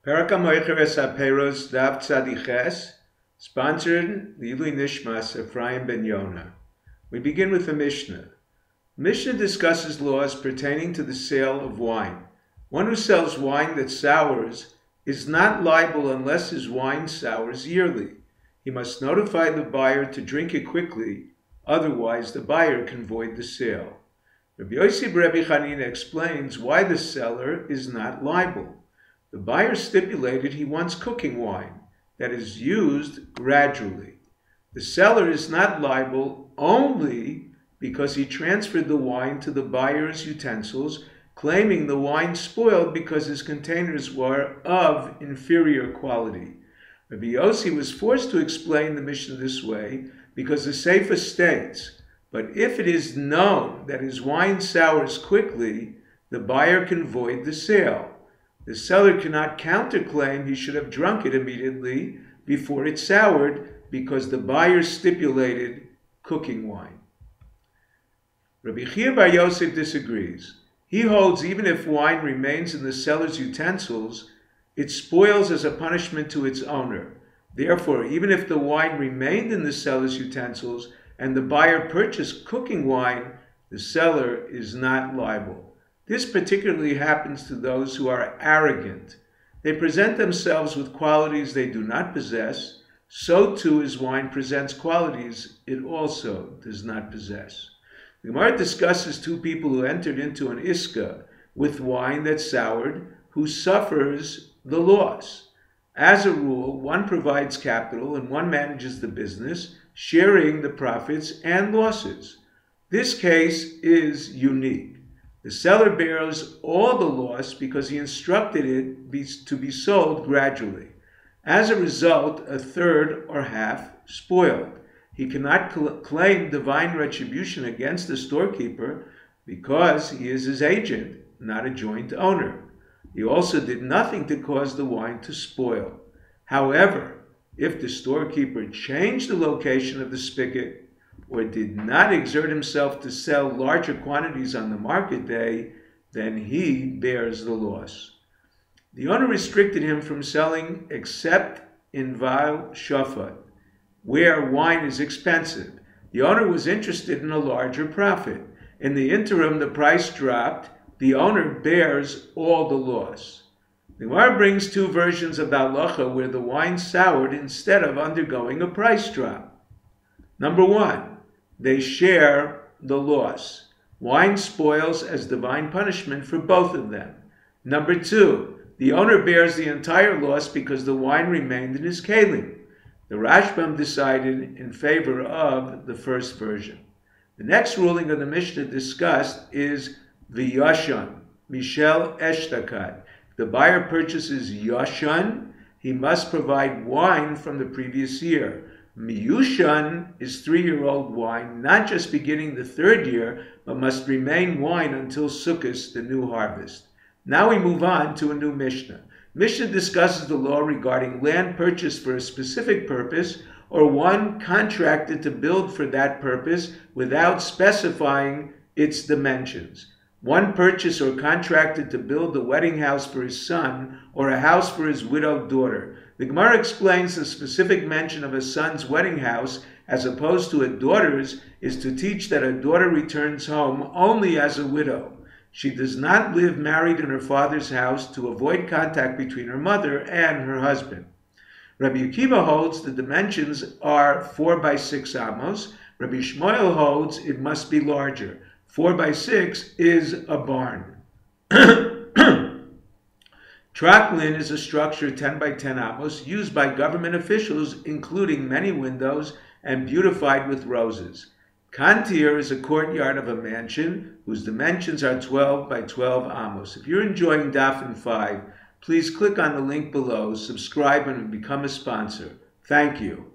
Perak HaMoicher Es HaPeiros Daf Tzadiches, sponsored L'ilui Nishmas Ephraim Ben Yonah. We begin with the Mishnah. Mishnah discusses laws pertaining to the sale of wine. One who sells wine that sours is not liable unless his wine sours yearly. He must notify the buyer to drink it quickly, otherwise the buyer can void the sale. Rabbi Yosef Rabbi Akiva explains why the seller is not liable. The buyer stipulated he wants cooking wine that is used gradually. The seller is not liable only because he transferred the wine to the buyer's utensils, claiming the wine spoiled because his containers were of inferior quality. Rabbi Yossi was forced to explain the Mishnah this way because the Sefer states, but if it is known that his wine sours quickly, the buyer can void the sale. The seller cannot counterclaim he should have drunk it immediately before it soured because the buyer stipulated cooking wine. Rabbi Chia Bar Yosef disagrees. He holds even if wine remains in the seller's utensils, it spoils as a punishment to its owner. Therefore, even if the wine remained in the seller's utensils and the buyer purchased cooking wine, the seller is not liable. This particularly happens to those who are arrogant. They present themselves with qualities they do not possess. So too his wine presents qualities it also does not possess. The Gemara discusses two people who entered into an iska with wine that soured, who suffers the loss. As a rule, one provides capital and one manages the business, sharing the profits and losses. This case is unique. The seller bears all the loss because he instructed it to be sold gradually. As a result, a third or half spoiled. He cannot claim divine retribution against the storekeeper because he is his agent, not a joint owner. He also did nothing to cause the wine to spoil. However, if the storekeeper changed the location of the spigot or did not exert himself to sell larger quantities on the market day, then he bears the loss. The owner restricted him from selling except in Val Shofar, where wine is expensive. The owner was interested in a larger profit. In the interim, the price dropped. The owner bears all the loss. The Gemara brings two versions of the halacha where the wine soured instead of undergoing a price drop. Number one, they share the loss. Wine spoils as divine punishment for both of them. Number two, the owner bears the entire loss because the wine remained in his kelim. The Rashbam decided in favor of the first version. The next ruling of the Mishnah discussed is the Yashon, Mishel Eshtakad. The buyer purchases Yashon, he must provide wine from the previous year. Miyushan is 3-year-old wine, not just beginning the third year, but must remain wine until Sukkot, the new harvest. Now we move on to a new Mishnah. Mishnah discusses the law regarding land purchased for a specific purpose or one contracted to build for that purpose without specifying its dimensions. One purchased or contracted to build a wedding house for his son or a house for his widowed daughter. The Gemara explains the specific mention of a son's wedding house as opposed to a daughter's is to teach that a daughter returns home only as a widow. She does not live married in her father's house to avoid contact between her mother and her husband. Rabbi Akiva holds the dimensions are 4 by 6 amos. Rabbi Shmuel holds it must be larger. 4 by 6 is a barn. Traklin is a structure 10 by 10 amos used by government officials, including many windows and beautified with roses. Kantir is a courtyard of a mansion whose dimensions are 12 by 12 amos. If you're enjoying Daf and 5, please click on the link below, subscribe, and become a sponsor. Thank you.